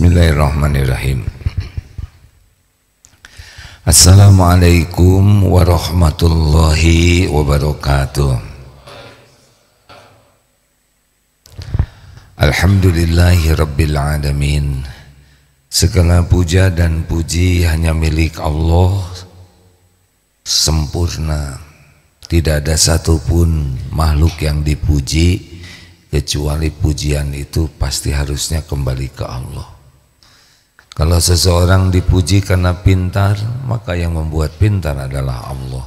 Bismillahirrahmanirrahim. Assalamualaikum warahmatullahi wabarakatuh. Alhamdulillahi rabbil alamin. Segala puja dan puji hanya milik Allah, sempurna. Tidak ada satupun makhluk yang dipuji kecuali pujian itu pasti harusnya kembali ke Allah. Kalau seseorang dipuji karena pintar, maka yang membuat pintar adalah Allah.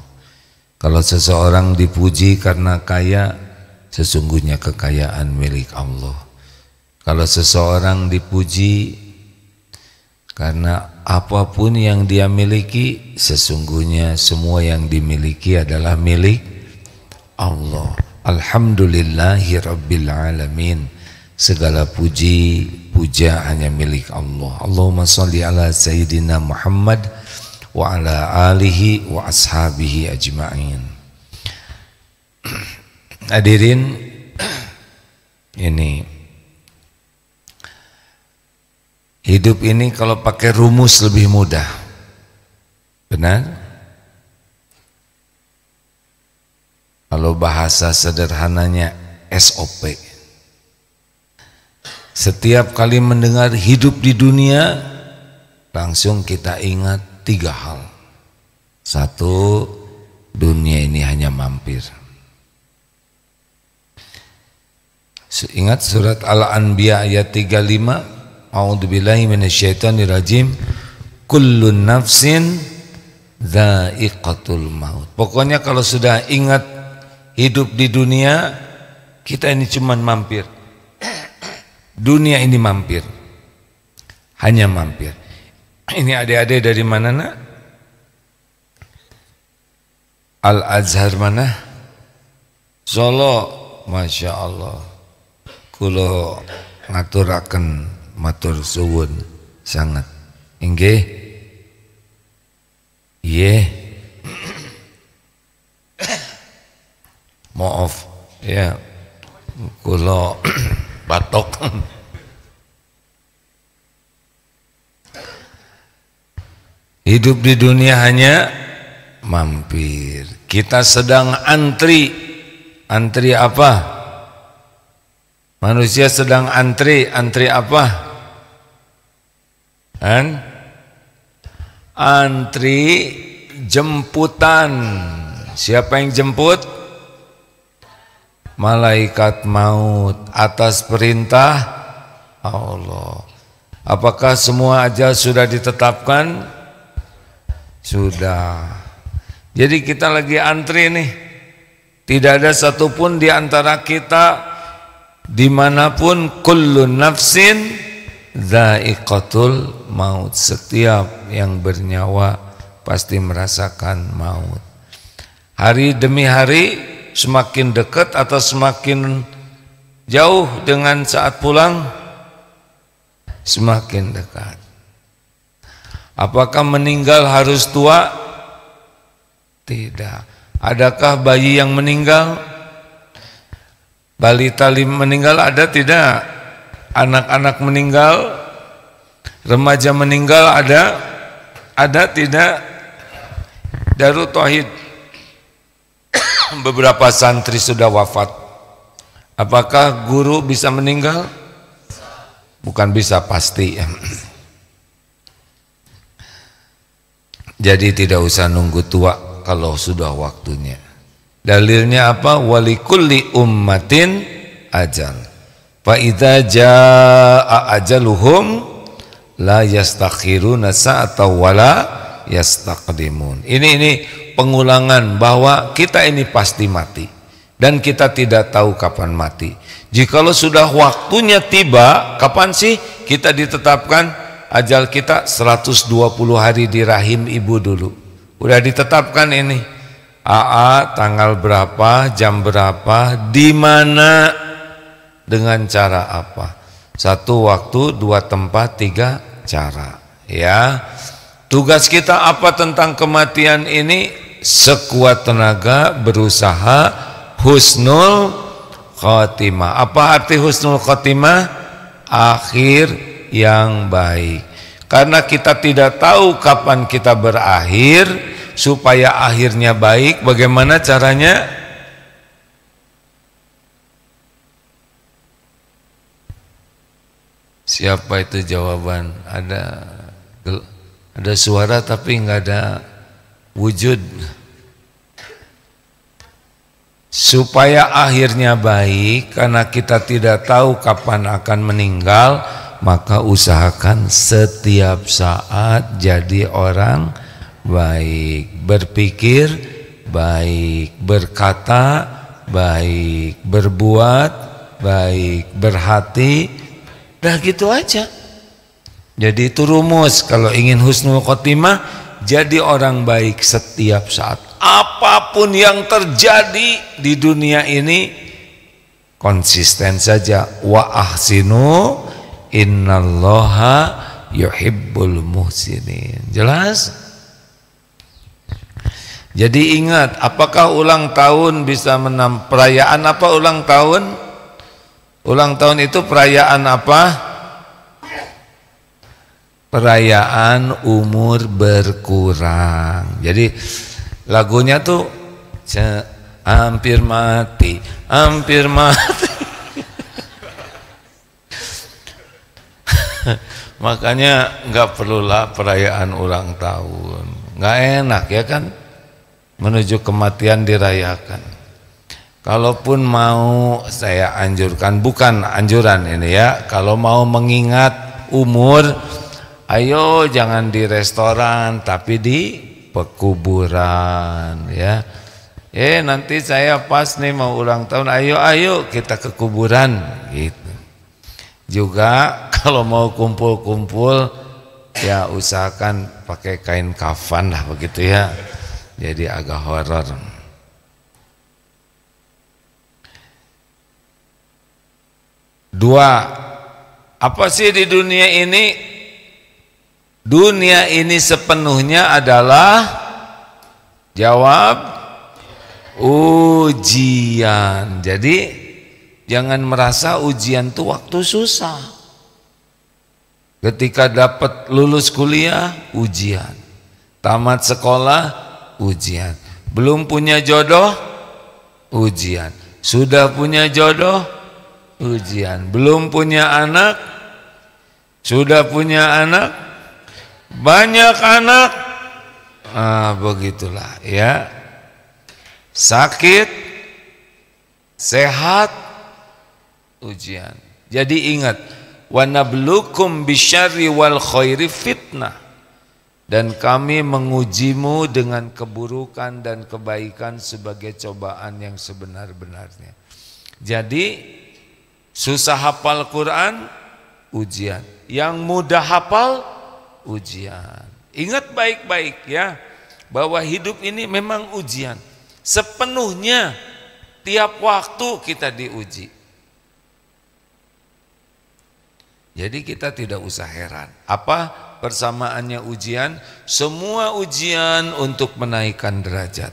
Kalau seseorang dipuji karena kaya, sesungguhnya kekayaan milik Allah. Kalau seseorang dipuji karena apapun yang dia miliki, sesungguhnya semua yang dimiliki adalah milik Allah. Alhamdulillahi rabbil alamin. Segala puji, puja hanya milik Allah. Allahumma salli ala Sayyidina Muhammad wa ala alihi wa ashabihi ajma'in. Hadirin, ini hidup ini kalau pakai rumus lebih mudah. Benar? Kalau bahasa sederhananya SOP. Setiap kali mendengar hidup di dunia, langsung kita ingat 3 hal. 1, dunia ini hanya mampir. Ingat surat Al-Anbiya ayat 35, A'udzubillahi minasyaitonirrajim, kullun nafsin dha'iqatul maut. Pokoknya kalau sudah ingat hidup di dunia, kita ini cuman mampir. Dunia ini mampir, hanya mampir. Ini adik-adik dari mana nak? Al-Azhar mana? Solo, Masya Allah. Kulo ngaturaken matur suwun sangat. Inggih, iya. Maaf, ya. Kulo batok. Hidup di dunia hanya mampir. Kita sedang antri. Antri apa? Manusia sedang antri. Antri apa? Antri jemputan. Siapa yang jemput? Malaikat maut atas perintah Allah. Apakah semua ajal sudah ditetapkan? Sudah. Jadi kita lagi antri nih. Tidak ada satupun di antara kita dimanapun, kullu nafsin dha'iqatul maut. Setiap yang bernyawa pasti merasakan maut. Hari demi hari, semakin dekat atau semakin jauh dengan saat pulang? Semakin dekat. Apakah meninggal harus tua? Tidak. Adakah bayi yang meninggal? Balita meninggal ada tidak? Anak-anak meninggal? Remaja meninggal ada? Ada tidak? Darut Tauhid, beberapa santri sudah wafat. Apakah guru bisa meninggal? Bukan bisa, pasti. Jadi tidak usah nunggu tua kalau sudah waktunya. Dalilnya apa? Walikulli ummatin ajal. Fa idza jaa ajaluhum la yastakhiruna sa'atan wala yastaqdimun. Ini pengulangan bahwa kita ini pasti mati dan kita tidak tahu kapan mati. Jikalau sudah waktunya tiba, kapan sih kita ditetapkan? Ajal kita 120 hari di rahim ibu dulu. Udah ditetapkan ini. AA tanggal berapa, jam berapa, di mana, dengan cara apa? 1 waktu, 2 tempat, 3 cara. Ya. Tugas kita apa tentang kematian ini? Sekuat tenaga berusaha husnul khotimah. Apa arti husnul khotimah? Akhir yang baik. Karena kita tidak tahu kapan kita berakhir, supaya akhirnya baik, bagaimana caranya? Siapa itu jawaban? Ada suara tapi nggak ada wujud. Supaya akhirnya baik, karena kita tidak tahu kapan akan meninggal, maka usahakan setiap saat jadi orang baik, berpikir baik, berkata baik, berbuat baik, berhati. Dah gitu aja. Jadi itu rumus kalau ingin husnul khotimah, jadi orang baik setiap saat. Apapun yang terjadi di dunia ini, konsisten saja. Wa ahsinu innallaha yuhibbul muhsinin. Jelas? Jadi ingat, apakah ulang tahun bisa perayaan apa ulang tahun? Ulang tahun itu perayaan apa? Perayaan umur berkurang. Jadi lagunya tuh hampir mati, hampir mati. Makanya nggak perlulah perayaan ulang tahun. Nggak enak ya kan? Menuju kematian dirayakan. Kalaupun mau, saya anjurkan, bukan anjuran ini ya, kalau mau mengingat umur, ayo jangan di restoran tapi di pekuburan ya. Nanti saya pas nih mau ulang tahun, ayo kita ke kuburan gitu. Juga kalau mau kumpul-kumpul ya usahakan pakai kain kafan lah begitu ya. Jadi agak horor. Dua, apa sih di dunia ini? Dunia ini sepenuhnya adalah, jawab, ujian. Jadi jangan merasa ujian itu waktu susah. Ketika dapat lulus kuliah, ujian. Tamat sekolah, ujian. Belum punya jodoh, ujian. Sudah punya jodoh, ujian. Belum punya anak, sudah punya anak, banyak anak, begitulah ya. Sakit, sehat, ujian. Jadi ingat, wa nabluukum bisyarri wal khairi fitnah. Dan kami mengujimu dengan keburukan dan kebaikan sebagai cobaan yang sebenar-benarnya. Jadi susah hafal Quran, ujian. Yang mudah hafal, ujian. Ingat baik-baik ya, bahwa hidup ini memang ujian. Sepenuhnya tiap waktu kita diuji. Jadi kita tidak usah heran. Apa persamaannya ujian? Semua ujian untuk menaikkan derajat.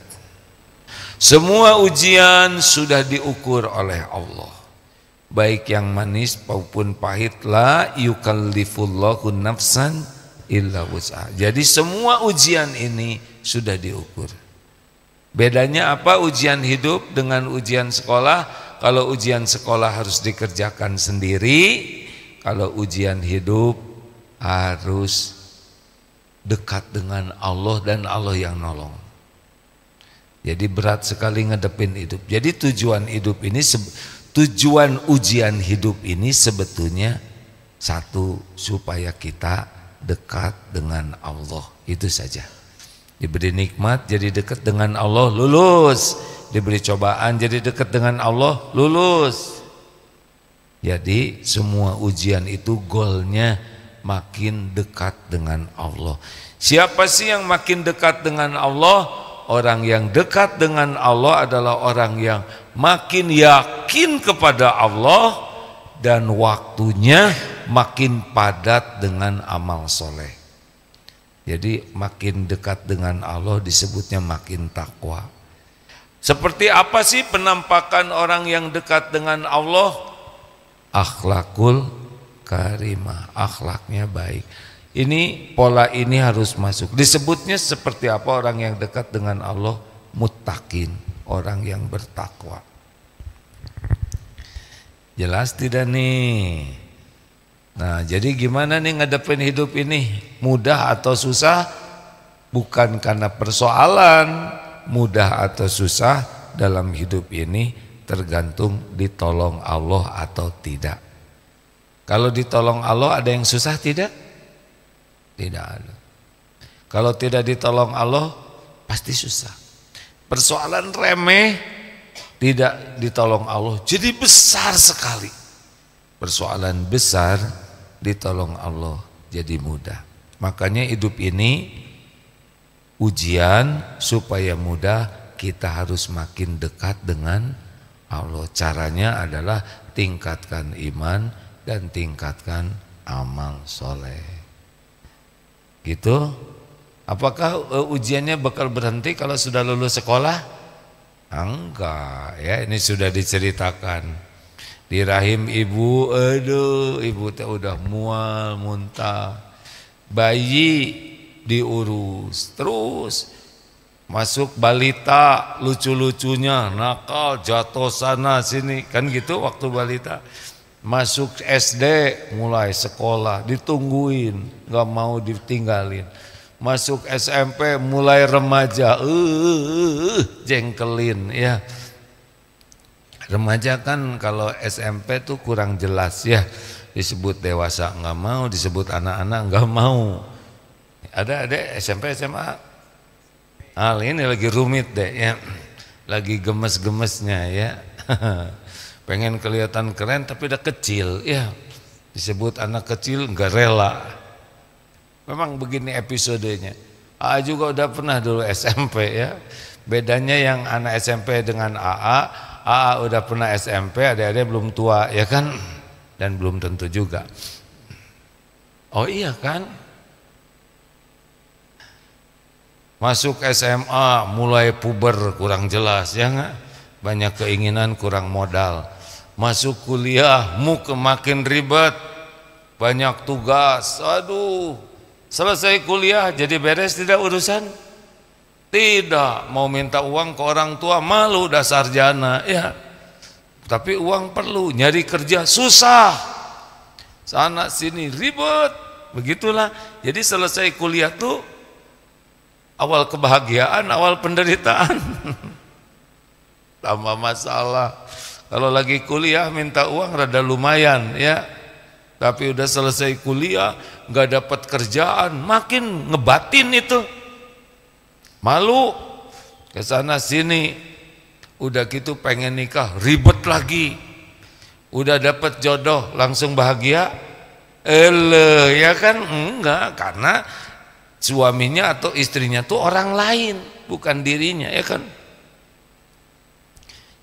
Semua ujian sudah diukur oleh Allah. Baik yang manis maupun pahit, la yukallifullahu nafsan illa wus'aha. Jadi semua ujian ini sudah diukur. Bedanya apa ujian hidup dengan ujian sekolah? Kalau ujian sekolah harus dikerjakan sendiri, kalau ujian hidup harus dekat dengan Allah dan Allah yang nolong. Jadi berat sekali ngadepin hidup. Jadi tujuan hidup ini, tujuan ujian hidup ini sebetulnya satu, supaya kita dekat dengan Allah. Itu saja. Diberi nikmat jadi dekat dengan Allah, lulus. Diberi cobaan jadi dekat dengan Allah, lulus. Jadi semua ujian itu goalnya makin dekat dengan Allah. Siapa sih yang makin dekat dengan Allah? Orang yang dekat dengan Allah adalah orang yang makin yakin kepada Allah dan waktunya makin padat dengan amal soleh. Jadi makin dekat dengan Allah disebutnya makin takwa. Seperti apa sih penampakan orang yang dekat dengan Allah? Akhlakul karimah, akhlaknya baik. Ini pola ini harus masuk. Disebutnya seperti apa orang yang dekat dengan Allah? Muttaqin, orang yang bertakwa. Jelas tidak nih? Nah, jadi gimana nih ngadepin hidup ini? Mudah atau susah? Bukan karena persoalan mudah atau susah dalam hidup ini, tergantung ditolong Allah atau tidak. Kalau ditolong Allah ada yang susah tidak? Tidak ada. Kalau tidak ditolong Allah pasti susah. Persoalan remeh tidak ditolong Allah jadi besar sekali. Persoalan besar ditolong Allah jadi mudah. Makanya hidup ini ujian supaya mudah, kita harus makin dekat dengan Allah. Caranya adalah tingkatkan iman dan tingkatkan amal soleh. Gitu. Apakah ujiannya bakal berhenti kalau sudah lulus sekolah? Enggak, ya ini sudah diceritakan. Di rahim ibu, aduh, ibu teh udah mual, muntah. Bayi diurus, terus masuk balita, lucu-lucunya, nakal, jatuh sana sini, kan gitu waktu balita. Masuk SD, mulai sekolah, ditungguin, gak mau ditinggalin. Masuk SMP, mulai remaja, jengkelin, ya. Remaja kan kalau SMP tuh kurang jelas ya, disebut dewasa nggak mau, disebut anak-anak nggak mau. Ada SMP SMA, ini lagi rumit deh ya, lagi gemes-gemesnya ya. Pengen kelihatan keren tapi udah kecil ya, disebut anak kecil nggak rela. Memang begini episodenya. juga udah pernah dulu SMP ya. Bedanya yang anak SMP dengan AA udah pernah SMP, adik-adik belum tua ya kan, dan belum tentu juga. Oh iya kan, masuk SMA mulai puber kurang jelas ya nggak, banyak keinginan kurang modal. Masuk kuliah makin ribet, banyak tugas, aduh. Selesai kuliah jadi beres tidak urusan? Tidak, mau minta uang ke orang tua malu, dasar sarjana ya. Tapi uang perlu, nyari kerja susah, sana sini ribet, begitulah. Jadi selesai kuliah tuh awal kebahagiaan, awal penderitaan. Tambah masalah. Kalau lagi kuliah minta uang rada lumayan ya, tapi udah selesai kuliah nggak dapat kerjaan, makin ngebatin itu. Malu kesana sini, udah gitu pengen nikah ribet lagi, udah dapat jodoh langsung bahagia, ya kan enggak, karena suaminya atau istrinya tuh orang lain bukan dirinya ya kan.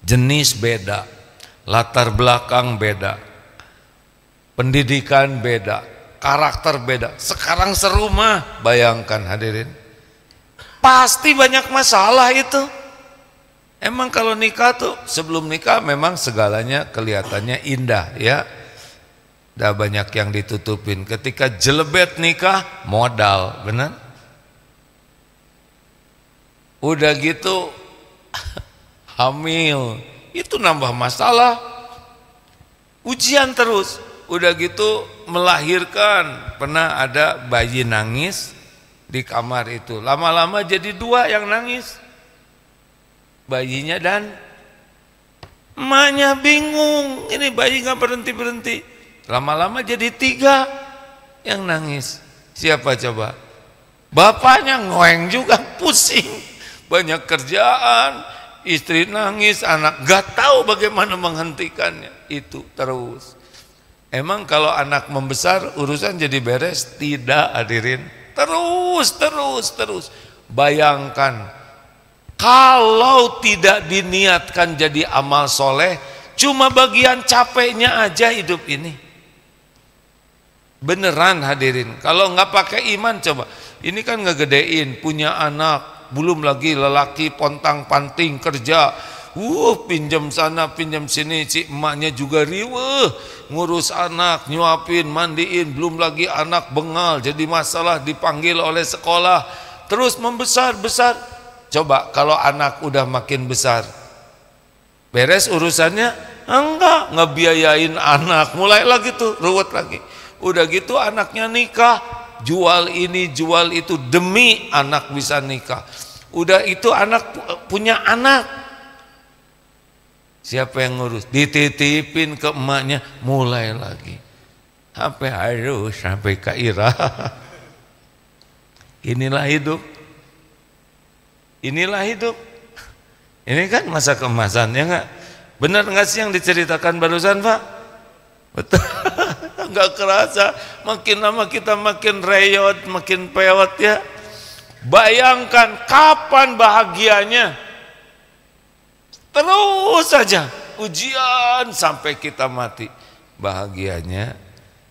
Jenis beda, latar belakang beda, pendidikan beda, karakter beda. Sekarang serumah, bayangkan hadirin, pasti banyak masalah itu. Emang kalau nikah tuh, sebelum nikah memang segalanya kelihatannya indah ya, udah banyak yang ditutupin. Ketika jelebet nikah, modal, benar? Udah gitu hamil, itu nambah masalah, ujian terus. Udah gitu melahirkan, pernah ada bayi nangis di kamar itu, lama-lama jadi dua yang nangis, bayinya dan emaknya. Bingung, ini bayi nggak berhenti-berhenti, lama-lama jadi tiga yang nangis. Siapa coba? Bapaknya ngoeng juga, pusing, banyak kerjaan, istri nangis, anak gak tahu bagaimana menghentikannya. Itu terus. Emang kalau anak membesar urusan jadi beres? Tidak hadirin. Terus. Bayangkan kalau tidak diniatkan jadi amal soleh, cuma bagian capeknya aja hidup ini. Beneran hadirin. Kalau nggak pakai iman, coba. Ini kan ngegedein, punya anak, belum lagi lelaki pontang panting kerja, Pinjam sana pinjam sini, si emaknya juga riweuh ngurus anak, nyuapin, mandiin, belum lagi anak bengal jadi masalah, dipanggil oleh sekolah, terus membesar. Coba kalau anak udah makin besar, beres urusannya? Enggak, ngebiayain anak, mulai lagi tuh ruwet lagi. Udah gitu anaknya nikah, jual ini jual itu demi anak bisa nikah. Udah itu anak punya anak, siapa yang ngurus? Dititipin ke emaknya, mulai lagi sampai harus sampai ke Ira. Inilah hidup. Ini kan masa keemasan, ya enggak? Benar enggak sih yang diceritakan barusan, Pak? Betul. Enggak kerasa, makin lama kita makin reyot, makin peot ya. Bayangkan kapan bahagianya? Terus saja ujian sampai kita mati. Bahagianya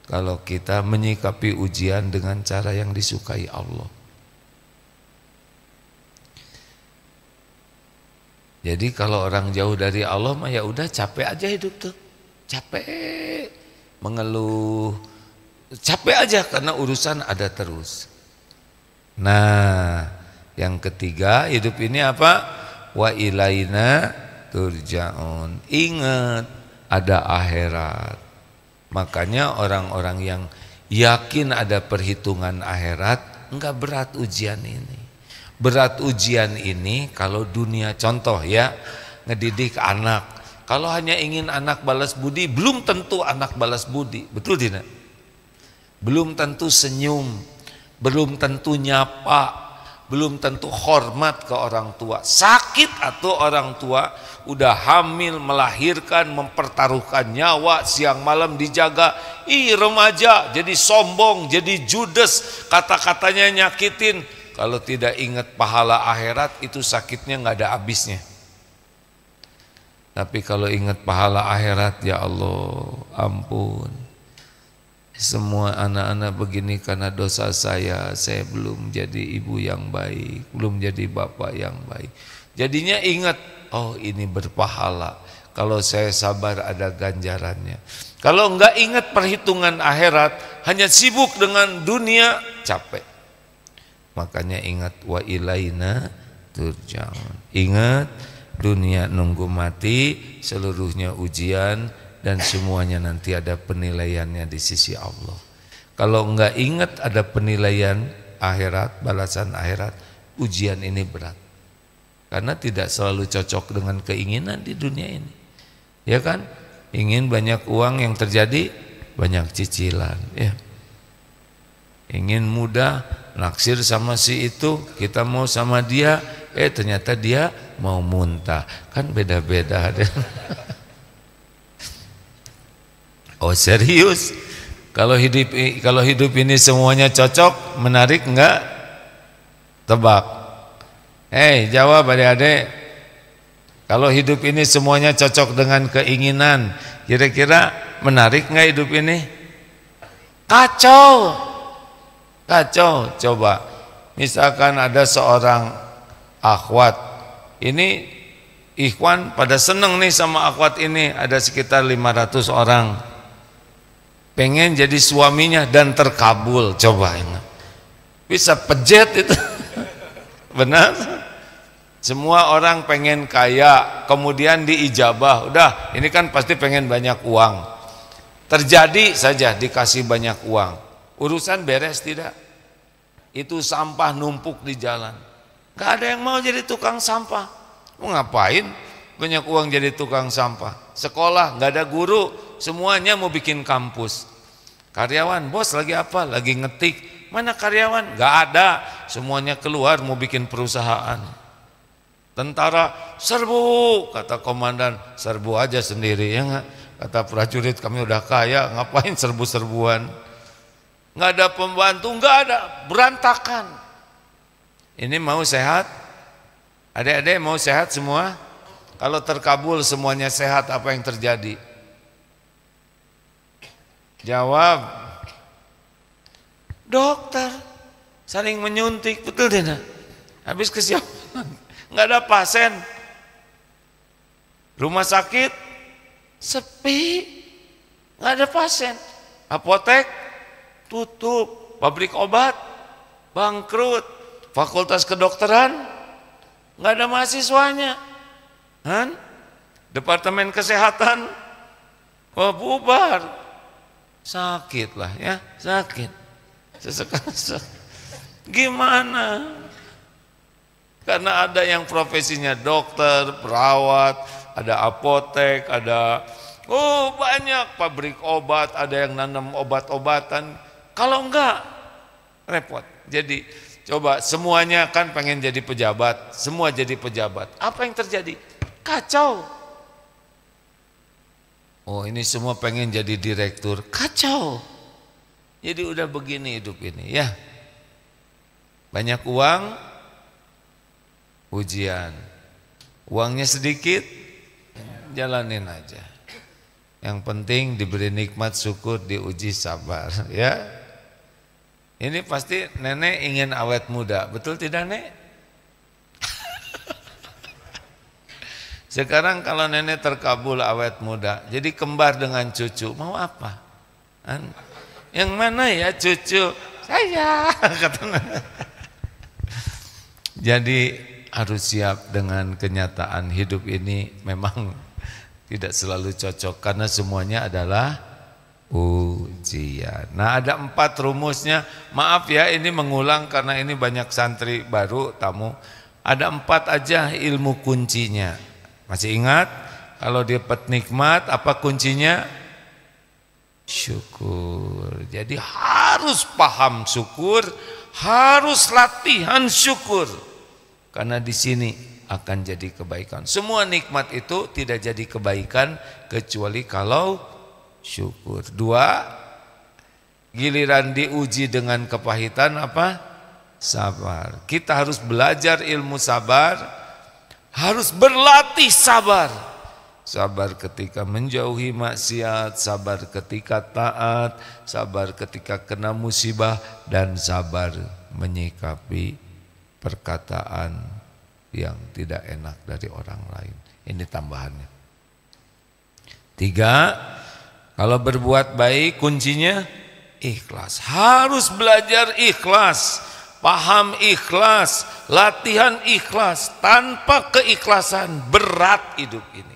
kalau kita menyikapi ujian dengan cara yang disukai Allah. Jadi kalau orang jauh dari Allah mah ya udah capek aja hidup tuh. Capek, mengeluh, capek aja karena urusan ada terus. Nah, yang ketiga, hidup ini apa? Wa ilaina turja'un. Ingat ada akhirat. Makanya orang-orang yang yakin ada perhitungan akhirat, enggak berat ujian ini. Berat ujian ini kalau dunia, contoh ya, ngedidik anak. Kalau hanya ingin anak balas budi, belum tentu anak balas budi, betul tidak? Belum tentu senyum, belum tentu nyapa, belum tentu hormat ke orang tua. Sakit atau orang tua udah hamil, melahirkan, mempertaruhkan nyawa, siang malam dijaga. Remaja jadi sombong, jadi judes, kata-katanya nyakitin. Kalau tidak ingat pahala akhirat, itu sakitnya nggak ada habisnya. Tapi kalau ingat pahala akhirat, ya Allah, ampun. Semua anak-anak begini karena dosa saya belum jadi ibu yang baik, belum jadi bapak yang baik. Jadinya ingat, oh ini berpahala. Kalau saya sabar ada ganjarannya. Kalau enggak ingat perhitungan akhirat, hanya sibuk dengan dunia, capek. Makanya ingat wa ilaina turja'un. Ingat dunia nunggu mati, seluruhnya ujian, dan semuanya nanti ada penilaiannya di sisi Allah. Kalau enggak ingat ada penilaian akhirat, balasan akhirat, ujian ini berat. Karena tidak selalu cocok dengan keinginan di dunia ini. Ya kan? Ingin banyak uang, yang terjadi banyak cicilan, ya. Ingin mudah, naksir sama si itu, kita mau sama dia, ternyata dia mau muntah. Kan beda-beda. Oh serius? Kalau hidup ini semuanya cocok, menarik enggak? Tebak. Jawab adik-adik. Kalau hidup ini semuanya cocok dengan keinginan, kira-kira menarik enggak hidup ini? Kacau. Coba misalkan ada seorang akhwat, ini ikhwan pada seneng nih sama akhwat ini, ada sekitar 500 orang pengen jadi suaminya dan terkabul. Coba ingat, bisa pejet itu. Benar? Semua orang pengen kaya, kemudian diijabah, udah ini kan pasti pengen banyak uang, terjadi saja dikasih banyak uang, urusan beres tidak? Itu sampah numpuk di jalan, gak ada yang mau jadi tukang sampah. Mau ngapain banyak uang jadi tukang sampah? Sekolah gak ada guru, semuanya mau bikin kampus. Karyawan, bos lagi apa? Lagi ngetik. Mana karyawan? Gak ada, semuanya keluar mau bikin perusahaan. Tentara, serbu, kata komandan, serbu aja sendiri, ya gak? Kata prajurit, kami udah kaya, ngapain serbu-serbuan? Nggak ada pembantu, nggak ada, berantakan. Ini mau sehat? Adik-adik mau sehat semua? Kalau terkabul semuanya sehat, apa yang terjadi? Jawab. Dokter saling menyuntik, betul tidak? Habis kesiapan, nggak ada pasien. Rumah sakit sepi, nggak ada pasien. Apotek tutup, pabrik obat bangkrut, fakultas kedokteran nggak ada mahasiswanya, kan? Departemen kesehatan bubar, sakit lah ya, sakit sesekali. Gimana? Karena ada yang profesinya dokter, perawat, ada apotek, ada banyak pabrik obat, ada yang nanam obat-obatan. Kalau enggak repot. Jadi coba semuanya kan pengen jadi pejabat, semua jadi pejabat. Apa yang terjadi? Kacau. Oh, ini semua pengen jadi direktur, kacau. Jadi udah begini hidup ini ya. Banyak uang, ujian. Uangnya sedikit, jalanin aja. Yang penting diberi nikmat syukur, diuji sabar ya. Ini pasti nenek ingin awet muda, betul tidak Nek? Sekarang kalau nenek terkabul awet muda, jadi kembar dengan cucu, mau apa? Yang mana ya cucu? Saya kata nenek. Jadi harus siap dengan kenyataan hidup ini memang tidak selalu cocok karena semuanya adalah ujian. Nah, ada 4 rumusnya. Maaf ya, ini mengulang karena ini banyak santri baru tamu. Ada 4 aja ilmu kuncinya. Masih ingat? Kalau dapat nikmat, apa kuncinya? Syukur. Jadi harus paham syukur, harus latihan syukur. Karena di sini akan jadi kebaikan. Semua nikmat itu tidak jadi kebaikan kecuali kalau syukur. 2, giliran diuji dengan kepahitan apa? Sabar. Kita harus belajar ilmu sabar, harus berlatih sabar. Sabar ketika menjauhi maksiat, sabar ketika taat, sabar ketika kena musibah, dan sabar menyikapi perkataan yang tidak enak dari orang lain. Ini tambahannya. 3, kalau berbuat baik kuncinya ikhlas. Harus belajar ikhlas, paham ikhlas, latihan ikhlas. Tanpa keikhlasan berat hidup ini.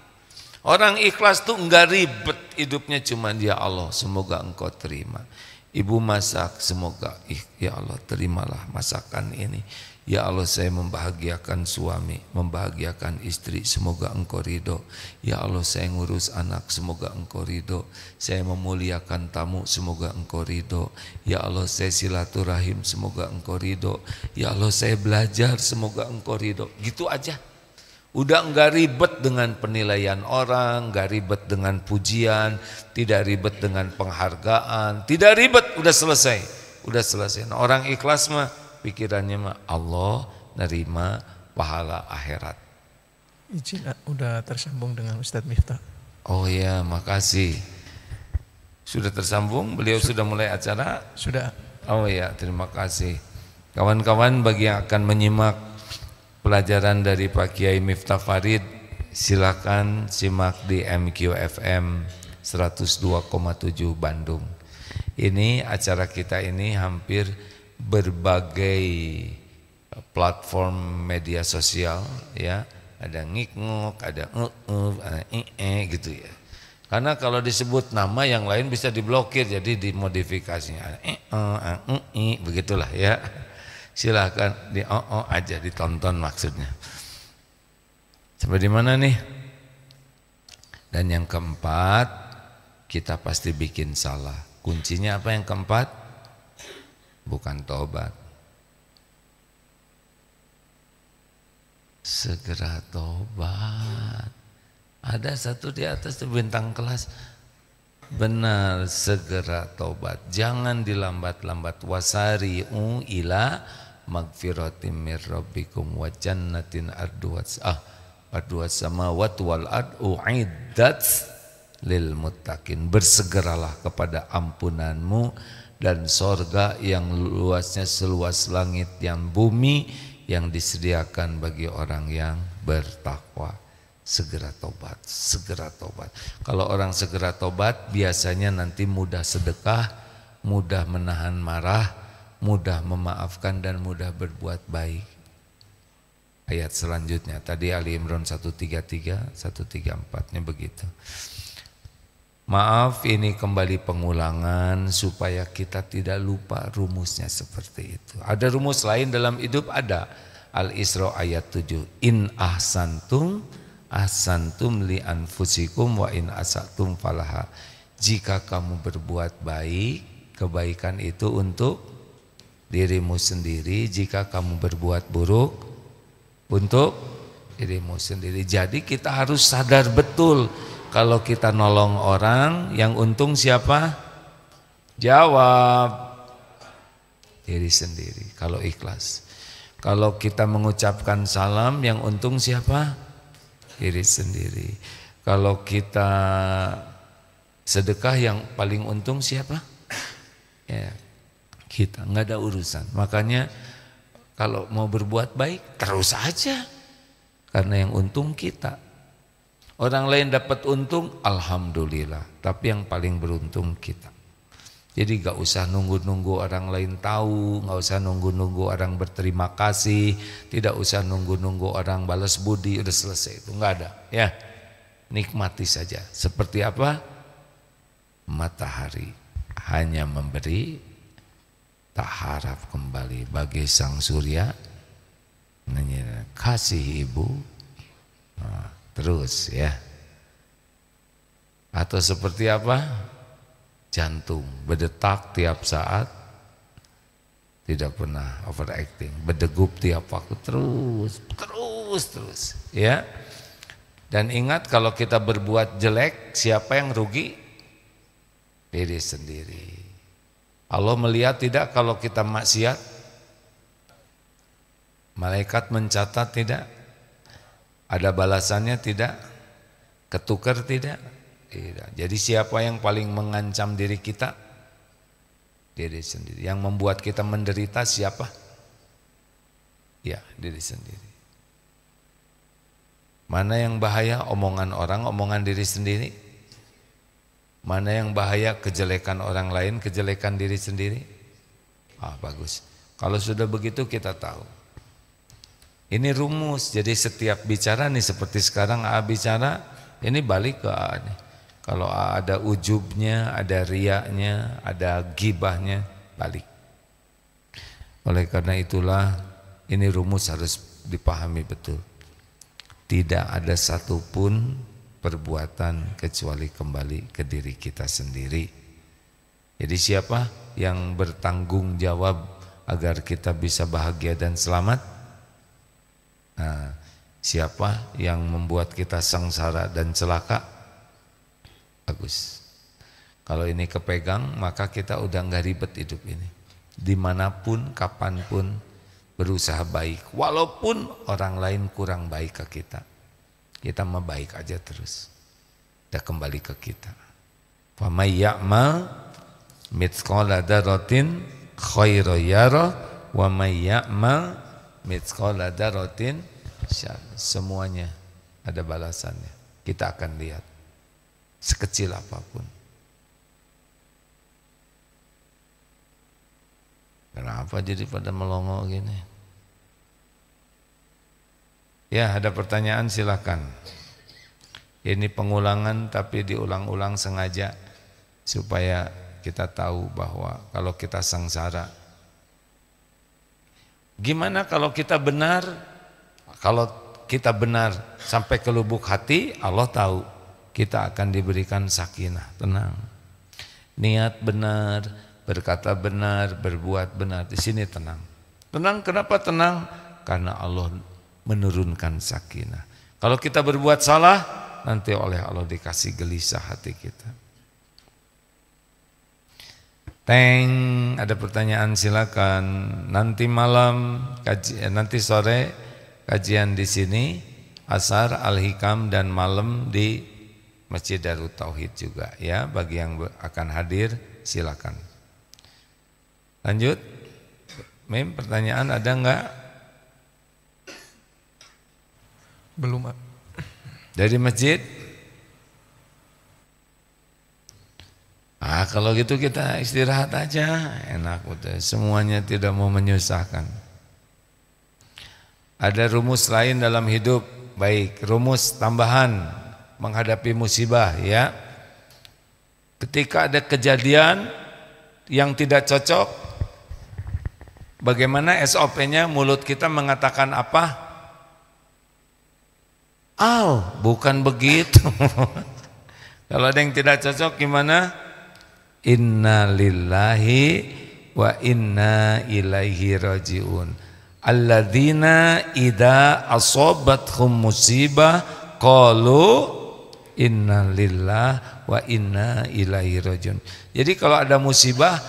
Orang ikhlas tuh enggak ribet hidupnya, cuma ya Allah semoga engkau terima. Ibu masak, semoga ya Allah terimalah masakan ini. Ya Allah saya membahagiakan suami, membahagiakan istri, semoga engkau ridho. Ya Allah saya ngurus anak, semoga engkau ridho. Saya memuliakan tamu, semoga engkau ridho. Ya Allah saya silaturahim, semoga engkau ridho. Ya Allah saya belajar, semoga engkau ridho. Gitu aja. Udah enggak ribet dengan penilaian orang, enggak ribet dengan pujian, tidak ribet dengan penghargaan, tidak ribet, udah selesai. Udah selesai. Nah, orang ikhlas mah pikirannya mah Allah nerima pahala akhirat. Izin udah tersambung dengan Ustadz Miftah. Oh ya, makasih. Sudah tersambung? Beliau sudah mulai acara? Sudah. Oh ya, terima kasih. Kawan-kawan bagi yang akan menyimak pelajaran dari Pak Kiai Miftah Farid, silakan simak di MQFM 102,7 Bandung. Ini acara kita ini hampir berbagai platform media sosial ya, ada ngik-ngok, ada gitu ya. Karena kalau disebut nama yang lain bisa diblokir, jadi dimodifikasinya begitulah ya. Silahkan di aja ditonton maksudnya. Sampai di mana nih? Dan yang keempat, kita pasti bikin salah. Kuncinya apa yang keempat? Bukan tobat. Segera tobat. Ada satu di atas tuh bintang kelas. Benar, segera tobat. Jangan dilambat-lambat. Wasari'u ila magfiratim mir rabbikum wa jannatin arduwas samawati wal ardu uiddat lil muttaqin. Bersegeralah kepada ampunanmu dan sorga yang luasnya seluas langit yang bumi, yang disediakan bagi orang yang bertakwa. segera tobat, segera tobat. Kalau orang segera tobat biasanya nanti mudah sedekah, mudah menahan marah, mudah memaafkan dan mudah berbuat baik. Ayat selanjutnya tadi Ali Imran 133, 134-nya begitu. Maaf, ini kembali pengulangan supaya kita tidak lupa rumusnya seperti itu. Ada rumus lain dalam hidup, ada. Al-Isra ayat 7. In ahsantum li anfusikum wa in asatum falaha. Jika kamu berbuat baik, kebaikan itu untuk dirimu sendiri. Jika kamu berbuat buruk, untuk dirimu sendiri. Jadi kita harus sadar betul, kalau kita nolong orang, yang untung siapa? Jawab, diri sendiri kalau ikhlas. Kalau kita mengucapkan salam, yang untung siapa? Diri sendiri. Kalau kita sedekah, yang paling untung siapa? Ya, kita, nggak ada urusan. Makanya kalau mau berbuat baik terus aja, karena yang untung kita. Orang lain dapat untung, alhamdulillah. Tapi yang paling beruntung kita. Jadi gak usah nunggu-nunggu orang lain tahu, gak usah nunggu-nunggu orang berterima kasih, tidak usah nunggu-nunggu orang balas budi, udah selesai itu, gak ada. Ya, nikmati saja. Seperti apa? Matahari hanya memberi, tak harap kembali. Bagi sang surya, kasih ibu, nah, terus ya. Atau seperti apa? Jantung berdetak tiap saat, tidak pernah overacting, berdegup tiap waktu, terus ya. Dan ingat, kalau kita berbuat jelek, siapa yang rugi? Diri sendiri. Allah melihat tidak kalau kita maksiat? Malaikat mencatat tidak? Ada balasannya tidak? Ketukar tidak? Tidak. Jadi siapa yang paling mengancam diri kita? Diri sendiri. Yang membuat kita menderita siapa? Ya, diri sendiri. Mana yang bahaya? Omongan orang, omongan diri sendiri. Mana yang bahaya? Kejelekan orang lain, kejelekan diri sendiri. Bagus. Kalau sudah begitu kita tahu. Ini rumus. Jadi setiap bicara nih, seperti sekarang A bicara, ini balik ke A nih. Kalau ada ujubnya, ada riaknya, ada gibahnya, balik. Oleh karena itulah, ini rumus harus dipahami betul. Tidak ada satupun perbuatan kecuali kembali ke diri kita sendiri. Jadi siapa yang bertanggung jawab agar kita bisa bahagia dan selamat? Nah, siapa yang membuat kita sengsara dan celaka? Bagus. Kalau ini kepegang, maka kita udah nggak ribet hidup ini. Dimanapun, kapanpun berusaha baik. Walaupun orang lain kurang baik ke kita, kita mah baik aja terus. Udah kembali ke kita. Fa may ya'mal mithqala dzarratin khairan yarah wa may ya'mal mithqala dzarratin syarran. Semuanya ada balasannya. Kita akan lihat. Sekecil apapun. Kenapa jadi pada melongo gini? Ya, ada pertanyaan silakan. Ini pengulangan tapi diulang-ulang sengaja supaya kita tahu bahwa kalau kita sengsara. Gimana kalau kita benar? Kalau kita benar sampai ke lubuk hati, Allah tahu. Kita akan diberikan sakinah, tenang. Niat benar, berkata benar, berbuat benar, di sini tenang. Tenang, kenapa tenang? Karena Allah menurunkan sakinah. Kalau kita berbuat salah, nanti oleh Allah dikasih gelisah hati kita. Ada pertanyaan silakan. Nanti malam, nanti sore kajian di sini, Asar, Al-Hikam, dan malam di Masjid Darut Tauhid juga ya. Bagi yang akan hadir silakan. Lanjut. Mim, pertanyaan ada enggak? Belum. Dari masjid. Kalau gitu kita istirahat aja, enak udah. Semuanya tidak mau menyusahkan. Ada rumus lain dalam hidup, baik rumus tambahan menghadapi musibah ya. Ketika ada kejadian yang tidak cocok, bagaimana SOP-nya? Mulut kita mengatakan apa? Bukan begitu. Kalau ada yang tidak cocok gimana? Inna lillahi wa inna ilaihi raji'un. Alladzina idza asabathum musibah qalu inna lillahi wa inna ilaihi raji'un. Jadi kalau ada musibah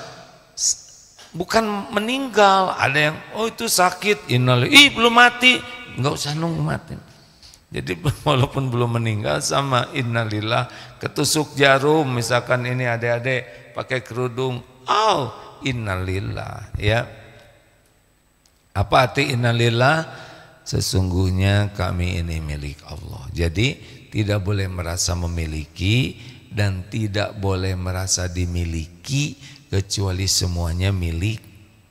bukan meninggal, ada yang itu sakit, innalillahi, belum mati, enggak usah nunggu mati. Jadi walaupun belum meninggal sama innalillah. Ketusuk jarum misalkan ini adik-adik pakai kerudung, innalillah ya. Apa arti innalillah? Sesungguhnya kami ini milik Allah. Jadi tidak boleh merasa memiliki dan tidak boleh merasa dimiliki, kecuali semuanya milik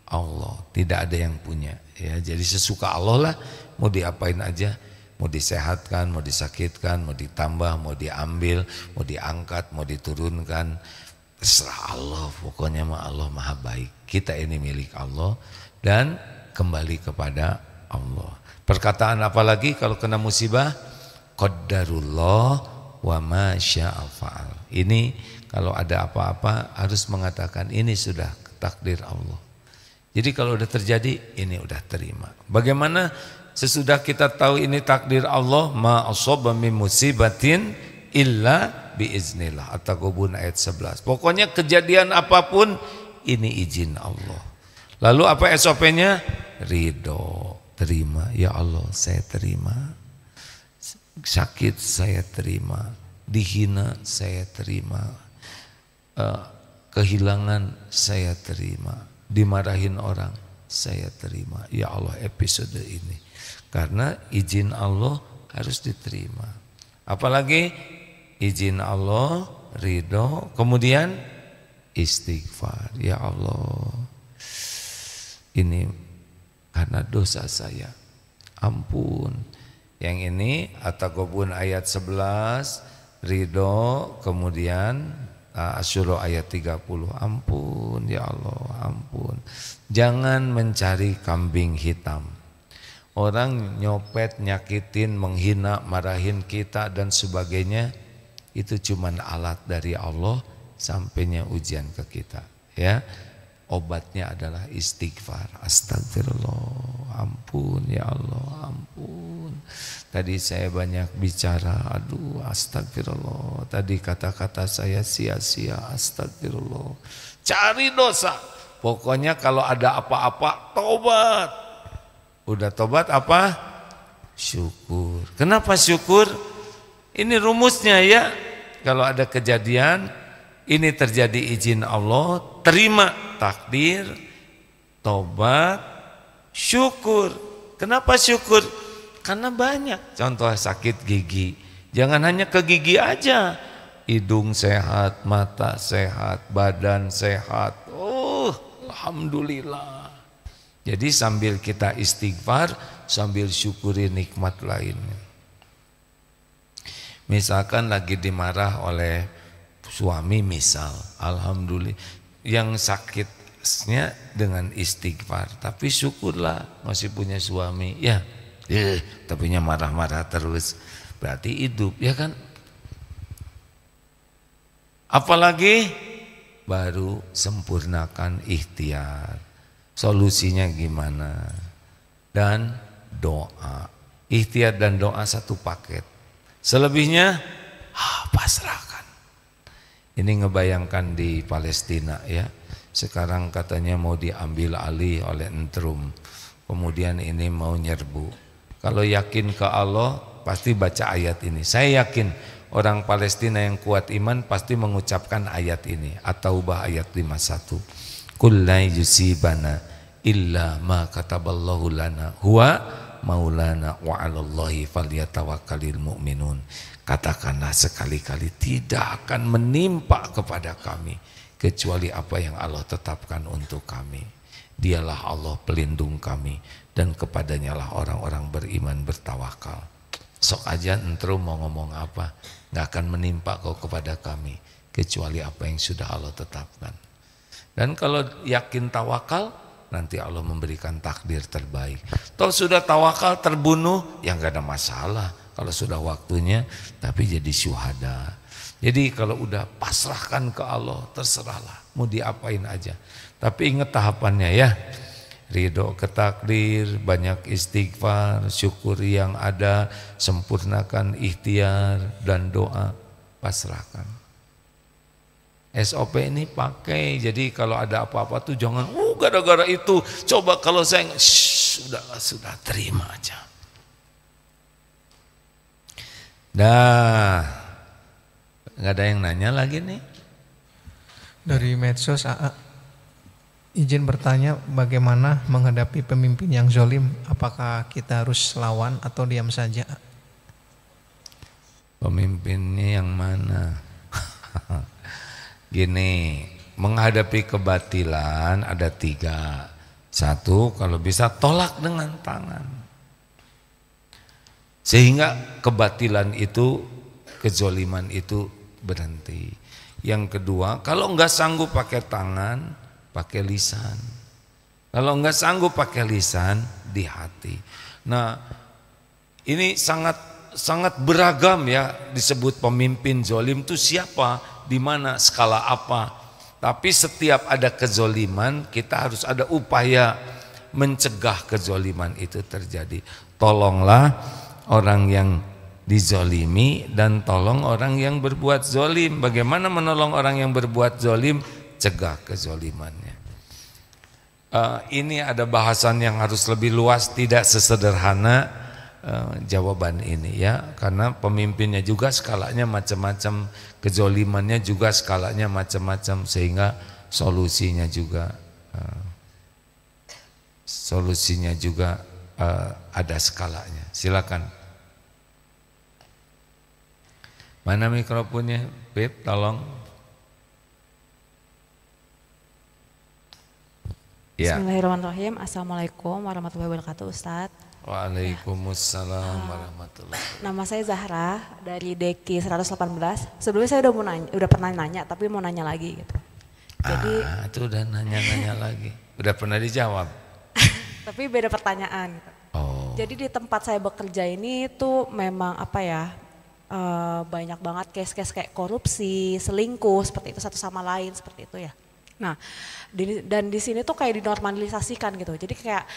Allah. Tidak ada yang punya ya. Jadi sesuka Allah lah, mau diapain aja. Mau disehatkan, mau disakitkan, mau ditambah, mau diambil, mau diangkat, mau diturunkan, terserah Allah. Pokoknya Allah maha baik. Kita ini milik Allah dan kembali kepada Allah. Perkataan apa lagi kalau kena musibah? Qaddarullah wa ma syaa fa'al. Ini kalau ada apa-apa harus mengatakan ini sudah takdir Allah. Jadi kalau udah terjadi, ini udah terima. Bagaimana sesudah kita tahu ini takdir Allah? Ma asaba min musibatin illa biiznillah. At-Taghabun ayat 11. Pokoknya kejadian apapun ini izin Allah. Lalu apa SOP-nya? Ridho, terima. Ya Allah, saya terima. Sakit saya terima, dihina saya terima, kehilangan saya terima, dimarahin orang saya terima. Ya Allah, episode ini karena izin Allah harus diterima. Apalagi izin Allah, ridho, kemudian istighfar. Ya Allah, ini karena dosa saya, ampun. Yang ini At-Taghabun ayat 11, ridho, kemudian Asy-Syura ayat 30. Ampun ya Allah, ampun. Jangan mencari kambing hitam. Orang nyopet, nyakitin, menghina, marahin kita dan sebagainya, itu cuman alat dari Allah sampainya ujian ke kita ya. Obatnya adalah istighfar. Astagfirullah, ampun ya Allah, ampun. Tadi saya banyak bicara, aduh astagfirullah. Tadi kata-kata saya sia-sia, astagfirullah. Cari dosa. Pokoknya kalau ada apa-apa, tobat. Udah tobat apa? Syukur. Kenapa syukur? Ini rumusnya ya. Kalau ada kejadian, ini terjadi izin Allah, terima takdir, tobat, syukur. Kenapa syukur? Karena banyak. Contoh sakit gigi, jangan hanya ke gigi aja. Hidung sehat, mata sehat, badan sehat. Alhamdulillah. Jadi sambil kita istighfar, sambil syukuri nikmat lainnya. Misalkan lagi dimarah oleh suami misal, alhamdulillah, yang sakitnya dengan istighfar, tapi syukurlah masih punya suami ya, tapi marah-marah terus, berarti hidup ya kan. Apalagi baru sempurnakan ikhtiar, solusinya gimana, dan doa. Ikhtiar dan doa satu paket, selebihnya pasrahkan. Ini ngebayangkan di Palestina ya, sekarang katanya mau diambil alih oleh Entrum, kemudian ini mau nyerbu. Kalau yakin ke Allah pasti baca ayat ini. Saya yakin orang Palestina yang kuat iman pasti mengucapkan ayat ini, At-Taubah ayat 51. Qul la yusibana illa ma kataballahu lana huwa maulana wa 'alallahi falyatawakkalul mu'minun. Katakanlah sekali-kali tidak akan menimpa kepada kami kecuali apa yang Allah tetapkan untuk kami. Dialah Allah pelindung kami dan kepadanya lah orang-orang beriman bertawakal. Sok aja entru mau ngomong apa, nggak akan menimpa kau kepada kami kecuali apa yang sudah Allah tetapkan. Dan kalau yakin tawakal, nanti Allah memberikan takdir terbaik. Toh sudah tawakal terbunuh, ya nggak ada masalah kalau sudah waktunya, tapi jadi syuhada. Jadi kalau udah pasrahkan ke Allah, terserahlah mau diapain aja. Tapi ingat tahapannya ya. Ridho ke takdir, banyak istighfar, syukuri yang ada, sempurnakan ikhtiar dan doa, pasrahkan. SOP ini pakai, jadi kalau ada apa-apa tuh jangan, gara-gara itu, coba kalau saya, sudah terima aja. Dah, nggak ada yang nanya lagi nih. Dari medsos AA. Izin bertanya, bagaimana menghadapi pemimpin yang zolim? Apakah kita harus lawan atau diam saja? Pemimpinnya yang mana? Gini, menghadapi kebatilan ada 3. 1, kalau bisa tolak dengan tangan. Sehingga kebatilan itu, kezoliman itu berhenti. Yang kedua, kalau enggak sanggup pakai tangan, pakai lisan. Kalau enggak sanggup pakai lisan, di hati. Nah, ini sangat beragam ya, disebut pemimpin zolim itu siapa, di mana, skala apa. Tapi setiap ada kezoliman, kita harus ada upaya mencegah kezoliman itu terjadi. Tolonglah orang yang dizolimi dan tolong orang yang berbuat zolim. Bagaimana menolong orang yang berbuat zolim? Cegah kezolimannya. Ini ada bahasan yang harus lebih luas, tidak sesederhana jawaban ini ya, karena pemimpinnya juga skalanya macam-macam, kezolimannya juga skalanya macam-macam, sehingga solusinya juga ada skalanya. Silakan. Mana mikrofonnya, Pip, tolong. Ya. Bismillahirrahmanirrahim. Assalamualaikum warahmatullahi wabarakatuh, Ustadz. Waalaikumsalam warahmatullahi wabarakatuh. Nama saya Zahra dari Deki 118. Sebelumnya saya udah pernah nanya, tapi mau nanya lagi gitu. Jadi itu udah nanya lagi. Udah pernah dijawab. Tapi beda pertanyaan. Gitu. Oh. Jadi di tempat saya bekerja ini tuh memang apa ya? Banyak banget case-case kayak korupsi, selingkuh seperti itu satu sama lain seperti itu ya. Nah, dan di sini tuh kayak dinormalisasikan gitu. Jadi kayak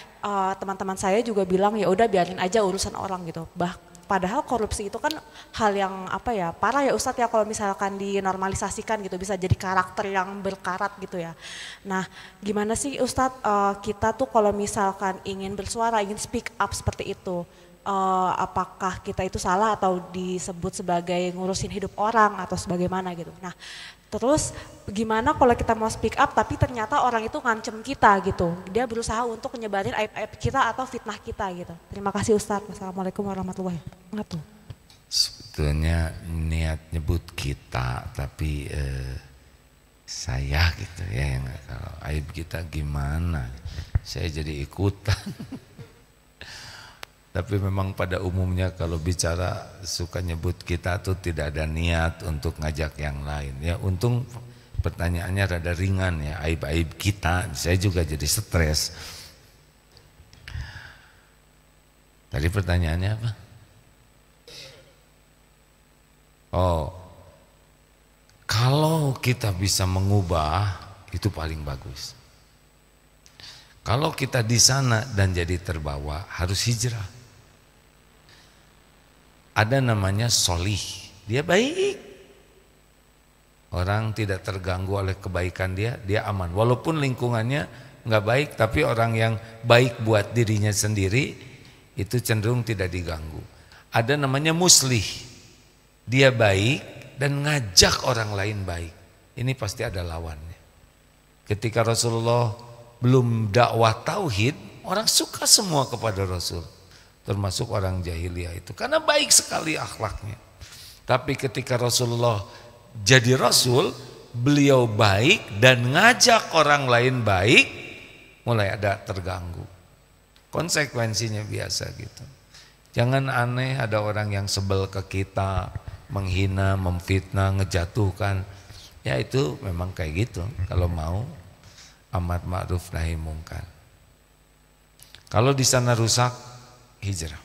teman-teman saya juga bilang ya udah biarin aja urusan orang gitu. Padahal korupsi itu kan hal yang apa ya, parah ya Ustadz ya kalau misalkan dinormalisasikan gitu, bisa jadi karakter yang berkarat gitu ya. Nah, gimana sih Ustadz kita tuh kalau misalkan ingin bersuara, ingin speak up seperti itu, apakah kita itu salah atau disebut sebagai ngurusin hidup orang atau sebagaimana gitu. Nah, terus gimana kalau kita mau speak up tapi ternyata orang itu ngancem kita gitu. Dia berusaha untuk nyebarin aib-aib kita atau fitnah kita gitu. Terima kasih Ustadz. Wassalamualaikum warahmatullahi wabarakatuh. Sebetulnya niat nyebut kita, tapi saya gitu ya, yang kalau aib kita gimana? Saya jadi ikutan. Tapi memang pada umumnya kalau bicara suka nyebut kita tuh tidak ada niat untuk ngajak yang lain ya. Untung pertanyaannya rada ringan ya, aib-aib kita. Saya juga jadi stres. Tadi pertanyaannya apa? Oh, kalau kita bisa mengubah itu paling bagus. Kalau kita di sana dan jadi terbawa, harus hijrah. Ada namanya solih, dia baik. Orang tidak terganggu oleh kebaikan dia aman. Walaupun lingkungannya nggak baik, tapi orang yang baik buat dirinya sendiri itu cenderung tidak diganggu. Ada namanya muslih, dia baik dan ngajak orang lain baik. Ini pasti ada lawannya. Ketika Rasulullah belum dakwah tauhid, orang suka semua kepada Rasul. termasuk orang jahiliyah itu, karena baik sekali akhlaknya. Tapi ketika Rasulullah jadi Rasul, beliau baik dan ngajak orang lain baik, mulai ada terganggu. Konsekuensinya biasa gitu. Jangan aneh ada orang yang sebel ke kita, menghina, memfitnah, ngejatuhkan. Ya itu memang kayak gitu. Kalau mau amar ma'ruf nahi mungkar. Kalau di sana rusak, hijrah.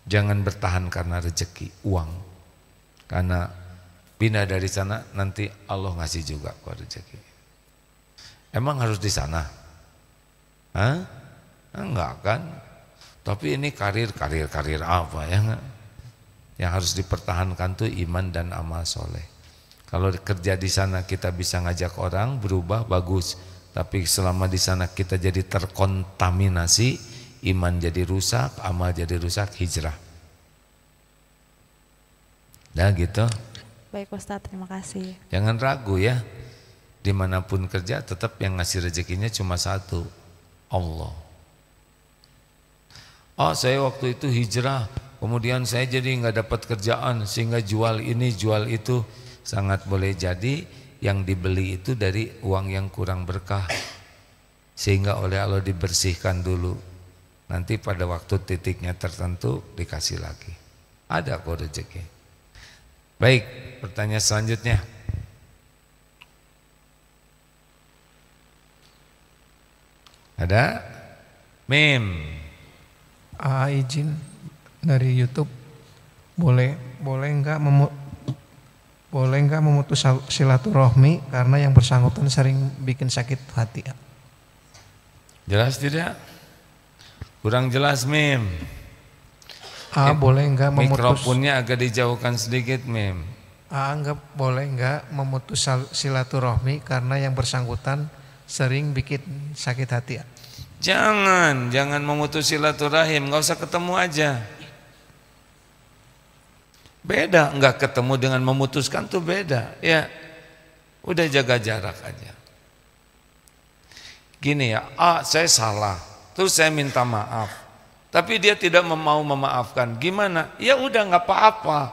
Jangan bertahan karena rezeki, uang. Karena pindah dari sana nanti Allah ngasih juga kok rezeki. Emang harus di sana? Hah? Enggak kan? Tapi ini karir apa ya enggak? Yang harus dipertahankan tuh iman dan amal soleh. Kalau kerja di sana kita bisa ngajak orang berubah, bagus. Tapi selama di sana kita jadi terkontaminasi, iman jadi rusak, amal jadi rusak, hijrah. Nah gitu. Baik Ustadz, terima kasih. Jangan ragu ya. Dimanapun kerja tetap yang ngasih rezekinya cuma satu, Allah. Oh saya waktu itu hijrah, kemudian saya jadi nggak dapat kerjaan sehingga jual ini jual itu. Sangat boleh jadi yang dibeli itu dari uang yang kurang berkah, sehingga oleh Allah dibersihkan dulu. Nanti pada waktu titiknya tertentu dikasih lagi. Ada kok rezeki. Baik, pertanyaan selanjutnya. Ada? Mim. Izin dari YouTube, boleh enggak memutus silaturahmi karena yang bersangkutan sering bikin sakit hati? Jelas tidak? Kurang jelas Mim. Boleh enggak memutus, mikrofonnya agak dijauhkan sedikit Mim. Boleh enggak memutus silaturahmi karena yang bersangkutan sering bikin sakit hati? Jangan memutus silaturahim, nggak usah ketemu aja. Beda, nggak ketemu dengan memutuskan tuh beda. Ya, udah jaga jarak aja. Gini ya, saya salah, terus saya minta maaf, tapi dia tidak mau memaafkan. Gimana? Ya udah nggak apa-apa.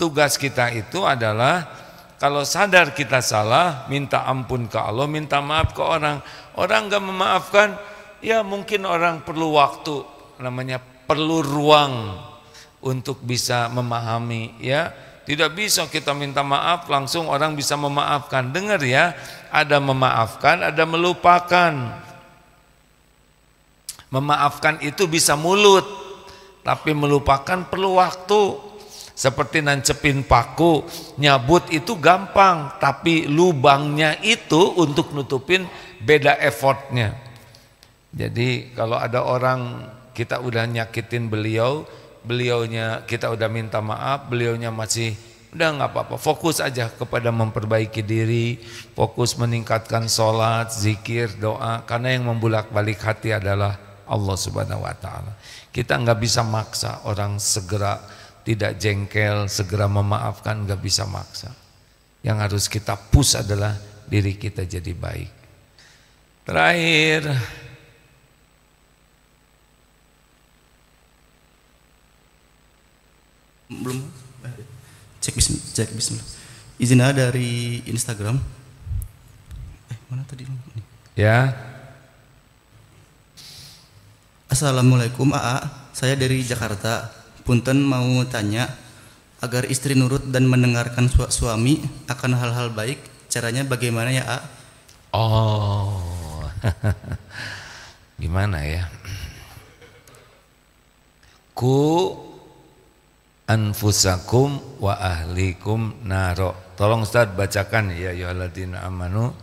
Tugas kita itu adalah kalau sadar kita salah, minta ampun ke Allah, minta maaf ke orang. Orang nggak memaafkan. Ya mungkin orang perlu waktu, namanya perlu ruang untuk bisa memahami ya. Tidak bisa kita minta maaf langsung orang bisa memaafkan. Dengar ya, ada memaafkan, ada melupakan. Memaafkan itu bisa mulut, tapi melupakan perlu waktu. Seperti nancepin paku, nyabut itu gampang, tapi lubangnya itu untuk nutupin beda effortnya. Jadi kalau ada orang kita udah nyakitin beliaunya kita udah minta maaf, beliaunya masih udah nggak apa-apa, fokus aja kepada memperbaiki diri, fokus meningkatkan sholat, zikir, doa, karena yang membulak-balik hati adalah Allah Subhanahu Wa Taala. Kita nggak bisa maksa orang segera tidak jengkel, segera memaafkan, nggak bisa maksa. Yang harus kita push adalah diri kita jadi baik. Terakhir. Belum cek bismillah. Izin dari Instagram. Mana tadi? Ya. Assalamualaikum AA, saya dari Jakarta. Punten mau tanya, agar istri nurut dan mendengarkan suami akan hal-hal baik, caranya bagaimana ya A? Oh, gimana ya? Ku anfusakum wa ahlikum naro. Tolong Ustaz bacakan ya ayyuhalladzina amanu.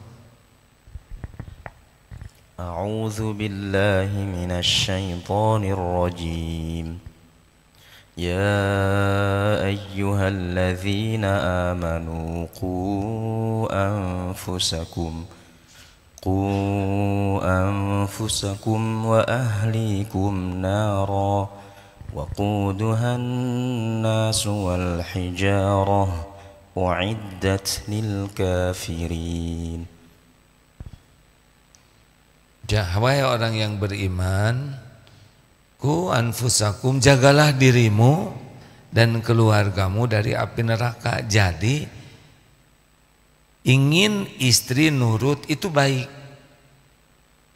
A'udzu billahi minasy syaithanir rajim. Ya ayyuhalladzina amanu qu anfusakum wa ahlikum nara. وقودها الناس والحجارة أعدت للكافرين. Wahai orang yang beriman, Ku anfusakum, jagalah dirimu dan keluargamu dari api neraka. Jadi ingin istri nurut itu baik.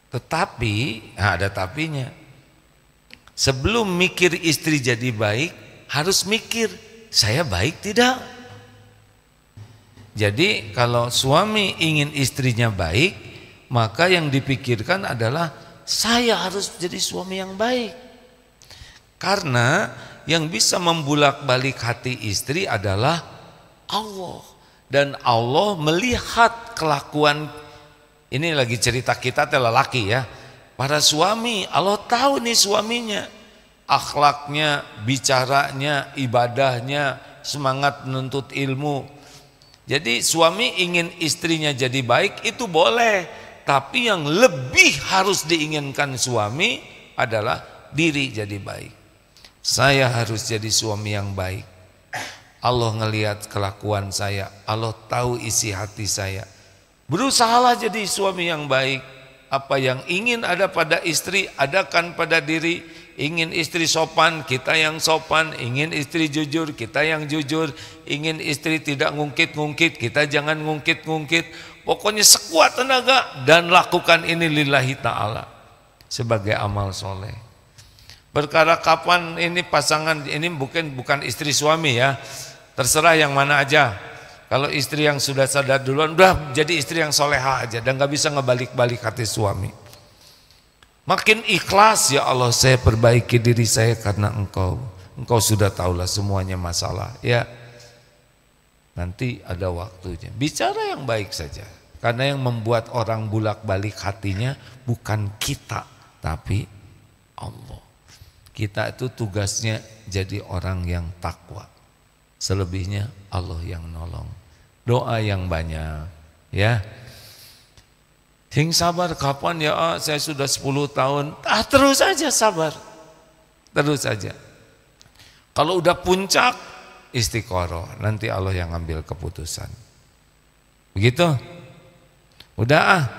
Tetapi ada tapinya. Sebelum mikir istri jadi baik, harus mikir saya baik tidak. Jadi kalau suami ingin istrinya baik, maka yang dipikirkan adalah saya harus jadi suami yang baik. Karena yang bisa membulak-balik hati istri adalah Allah. Dan Allah melihat kelakuan, ini lagi cerita kita lelaki ya. Para suami, Allah tahu nih suaminya, akhlaknya, bicaranya, ibadahnya, semangat menuntut ilmu. Jadi suami ingin istrinya jadi baik itu boleh, tapi yang lebih harus diinginkan suami adalah diri jadi baik. Saya harus jadi suami yang baik. Allah ngelihat kelakuan saya, Allah tahu isi hati saya. Berusahalah jadi suami yang baik. Apa yang ingin ada pada istri, adakan pada diri. Ingin istri sopan, kita yang sopan. Ingin istri jujur, kita yang jujur. Ingin istri tidak ngungkit-ngungkit, kita jangan ngungkit-ngungkit. Pokoknya sekuat tenaga dan lakukan ini lillahi ta'ala sebagai amal soleh. Perkara kapan ini pasangan, ini bukan istri suami ya, terserah yang mana aja. Kalau istri yang sudah sadar duluan, udah jadi istri yang soleha aja dan gak bisa ngebalik-balik hati suami. Makin ikhlas, ya Allah saya perbaiki diri saya karena Engkau sudah tahulah semuanya masalah ya. Nanti ada waktunya, bicara yang baik saja. Karena yang membuat orang bulak-balik hatinya bukan kita, tapi Allah. Kita itu tugasnya jadi orang yang takwa. Selebihnya Allah yang nolong. Doa yang banyak ya. Hing sabar kapan ya, saya sudah 10 tahun. Terus aja sabar. Terus aja. Kalau udah puncak istiqoroh, nanti Allah yang ambil keputusan. Begitu? Udah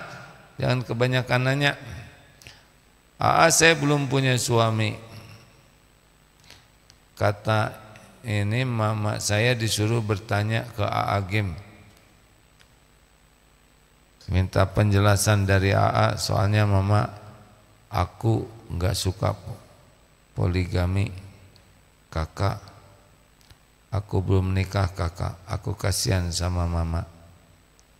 jangan kebanyakan nanya. Saya belum punya suami. Kata ini mama saya disuruh bertanya ke Agim. Minta penjelasan dari soalnya mama aku enggak suka poligami kakak. Aku belum nikah kakak, aku kasihan sama mama.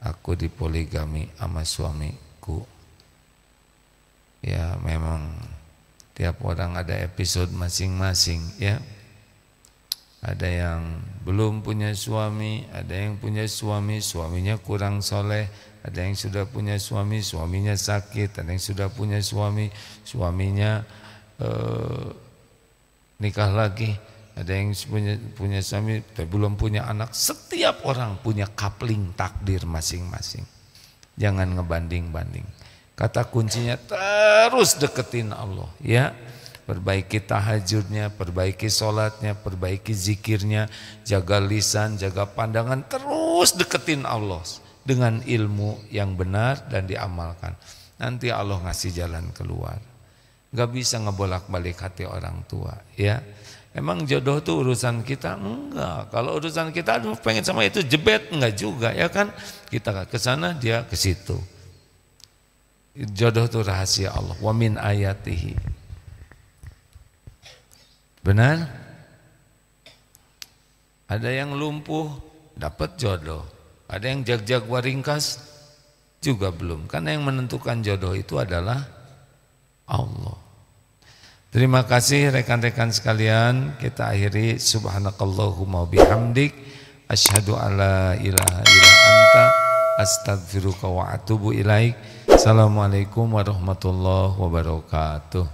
Aku dipoligami sama suamiku. Ya memang tiap orang ada episode masing-masing ya. Ada yang belum punya suami, ada yang punya suami, suaminya kurang soleh. Ada yang sudah punya suami, suaminya sakit. Ada yang sudah punya suami, suaminya nikah lagi. Ada yang punya suami tapi belum punya anak. Setiap orang punya coupling takdir masing-masing. Jangan ngebanding-banding. Kata kuncinya terus deketin Allah ya. Perbaiki tahajudnya, perbaiki sholatnya, perbaiki zikirnya, jaga lisan, jaga pandangan, terus deketin Allah dengan ilmu yang benar dan diamalkan. Nanti Allah ngasih jalan keluar. Gak bisa ngebolak-balik hati orang tua ya. Emang jodoh itu urusan kita? Enggak. Kalau urusan kita aduh pengen sama itu jebet, enggak juga ya kan. Kita ke sana, dia ke situ. Jodoh itu rahasia Allah. Wa min ayatihi. Benar? Ada yang lumpuh dapat jodoh. Ada yang jag-jag waringkas juga belum. Karena yang menentukan jodoh itu adalah Allah. Terima kasih rekan-rekan sekalian. Kita akhiri subhanakallahumma bihamdik asyhadu alla ilaha illa anta astaghfiruka wa atubu ilaik. Assalamualaikum warahmatullahi wabarakatuh.